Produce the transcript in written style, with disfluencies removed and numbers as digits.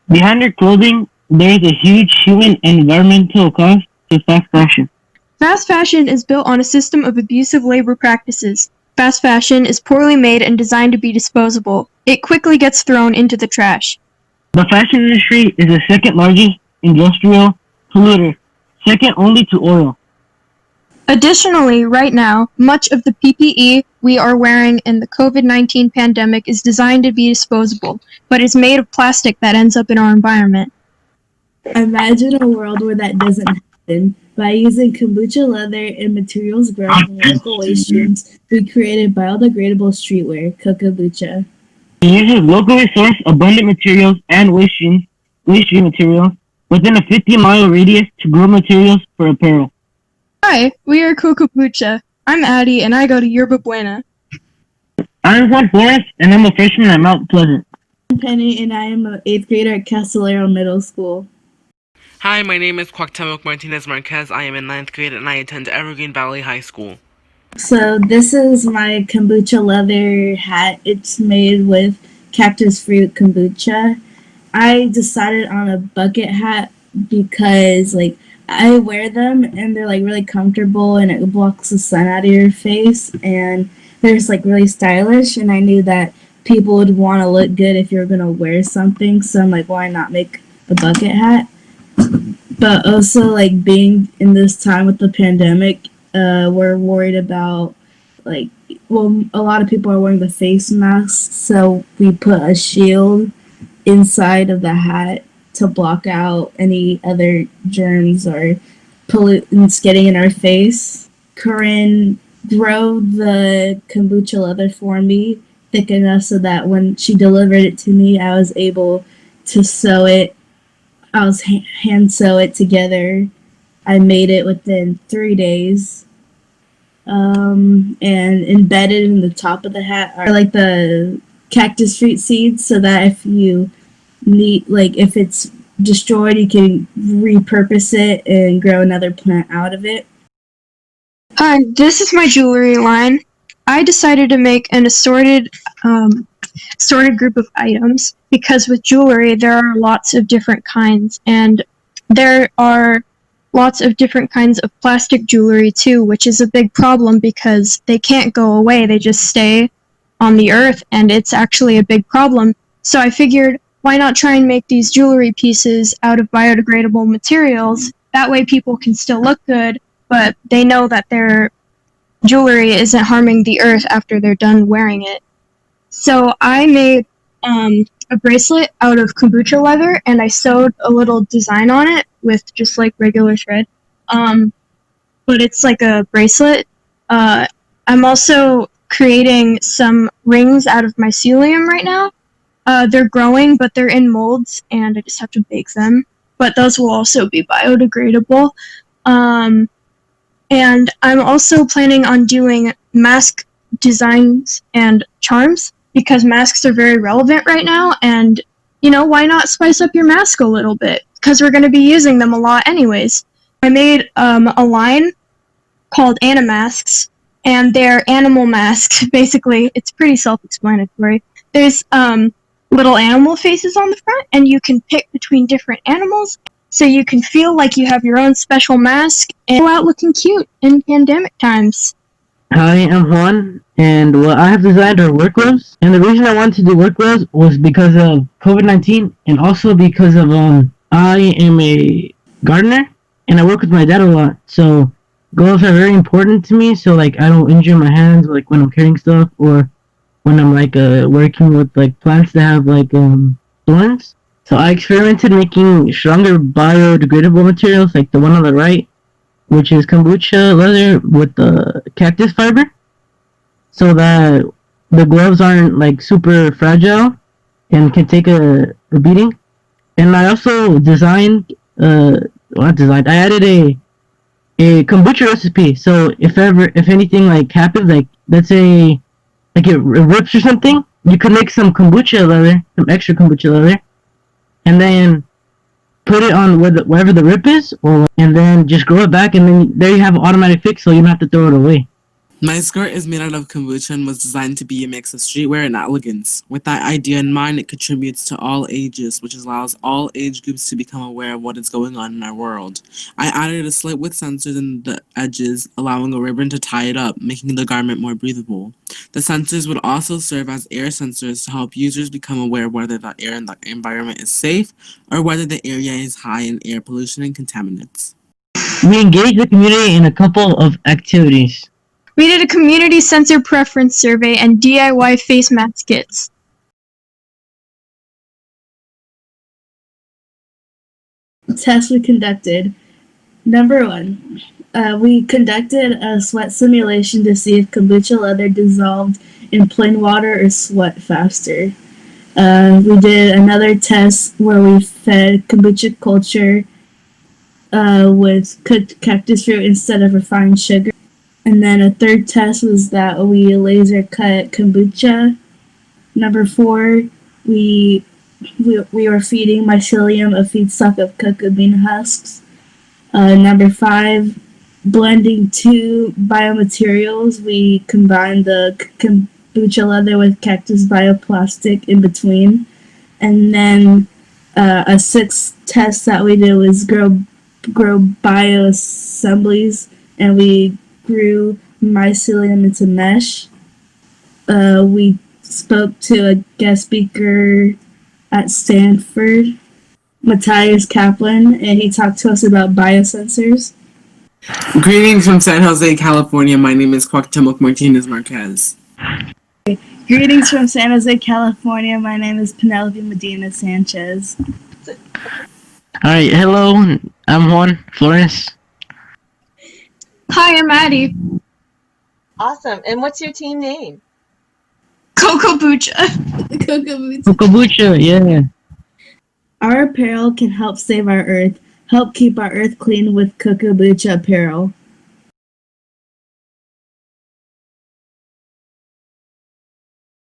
Behind their clothing, there is a huge human and environmental cost to fast fashion. Fast fashion is built on a system of abusive labor practices. Fast fashion is poorly made and designed to be disposable. It quickly gets thrown into the trash. The fashion industry is the second largest industrial polluter, second only to oil. Additionally, right now, much of the PPE we are wearing in the COVID-19 pandemic is designed to be disposable, but is made of plastic that ends up in our environment. Imagine a world where that doesn't happen. By using kombucha leather and materials grown from local waste streams, we created biodegradable streetwear, CocoBucha. It uses locally sourced abundant materials and waste stream materials within a 50-mile radius to grow materials for apparel. Hi, we are CocoBucha. I'm Addie and I go to Yerba Buena. I'm Juan Forrest, and I'm a freshman at Mount Pleasant. I'm Penny, and I am an 8th grader at Castillero Middle School. Hi, my name is Cuauhtemoc Martinez Marquez. I am in 9th grade and I attend Evergreen Valley High School. So this is my kombucha leather hat. It's made with cactus fruit kombucha. I decided on a bucket hat because I wear them and they're really comfortable and it blocks the sun out of your face and they're just really stylish, and I knew that people would want to look good if you're gonna wear something, so I'm like, why not make a bucket hat? But also being in this time with the pandemic, we're worried about a lot of people are wearing the face masks, so we put a shield inside of the hat to block out any other germs or pollutants getting in our face. Corinne drove the kombucha leather for me thick enough so that when she delivered it to me, I was able to sew it. I was hand sew it together. I made it within 3 days. And embedded in the top of the hat are the cactus fruit seeds, so that if you need, if it's destroyed, you can repurpose it and grow another plant out of it. Hi, this is my jewelry line. I decided to make an assorted group of items because with jewelry there are lots of different kinds, and there are lots of different kinds of plastic jewelry too, which is a big problem because they can't go away. They just stay on the earth, and it's actually a big problem. So I figured, why not try and make these jewelry pieces out of biodegradable materials? That way people can still look good, but they know that their jewelry isn't harming the earth after they're done wearing it. So I made a bracelet out of kombucha leather, and I sewed a little design on it with just regular thread. But it's like a bracelet. I'm also creating some rings out of mycelium right now. They're growing, but they're in molds, and I just have to bake them. But those will also be biodegradable. And I'm also planning on doing mask designs and charms because masks are very relevant right now, and why not spice up your mask a little bit, because we're going to be using them a lot anyways. I made a line called Animasks, and they're animal masks. Basically, it's pretty self-explanatory. There's little animal faces on the front, and you can pick between different animals, so you can feel like you have your own special mask and go out looking cute in pandemic times. Hi, I'm Juan, and what I have designed are work gloves. And the reason I wanted to do work gloves was because of COVID-19, and also because of I am a gardener, and I work with my dad a lot. So gloves are very important to me. So I don't injure my hands when I'm carrying stuff, or when I'm working with plants that have thorns. So I experimented making stronger biodegradable materials, like the one on the right, which is kombucha leather with the cactus fiber, so that the gloves aren't super fragile and can take a beating. And I also designed, I added a kombucha recipe. So if anything happens, let's say it rips or something, you can make some kombucha leather, some extra kombucha leather, and then put it on wherever the rip is, and then just grow it back, and then there you have an automatic fix, so you don't have to throw it away. My skirt is made out of kombucha and was designed to be a mix of streetwear and elegance. With that idea in mind, it contributes to all ages, which allows all age groups to become aware of what is going on in our world. I added a slit with sensors in the edges, allowing a ribbon to tie it up, making the garment more breathable. The sensors would also serve as air sensors to help users become aware whether the air in the environment is safe or whether the area is high in air pollution and contaminants. We engaged the community in a couple of activities. We did a community sensor preference survey and DIY face mask kits. Tests we conducted. Number 1, we conducted a sweat simulation to see if kombucha leather dissolved in plain water or sweat faster. We did another test where we fed kombucha culture with cooked cactus fruit instead of refined sugar. And then a third test was that we laser cut kombucha. Number 4, we were feeding mycelium a feedstock of cocoa bean husks. Number 5, blending 2 biomaterials. We combined the kombucha leather with cactus bioplastic in between. And then a 6th test that we did was grow bioassemblies, and we grew mycelium into mesh. We spoke to a guest speaker at Stanford, Matthias Kaplan, and he talked to us about biosensors. Greetings from San Jose, California. My name is Cuauhtemoc Martinez Marquez. Greetings from San Jose, California. My name is Penelope Medina Sanchez. Alright, hello, I'm Juan Flores. Hi, I'm Addie. Awesome. And what's your team name? CocoBucha. CocoBucha. CocoBucha, yeah. Our apparel can help save our earth. Help keep our earth clean with CocoBucha apparel.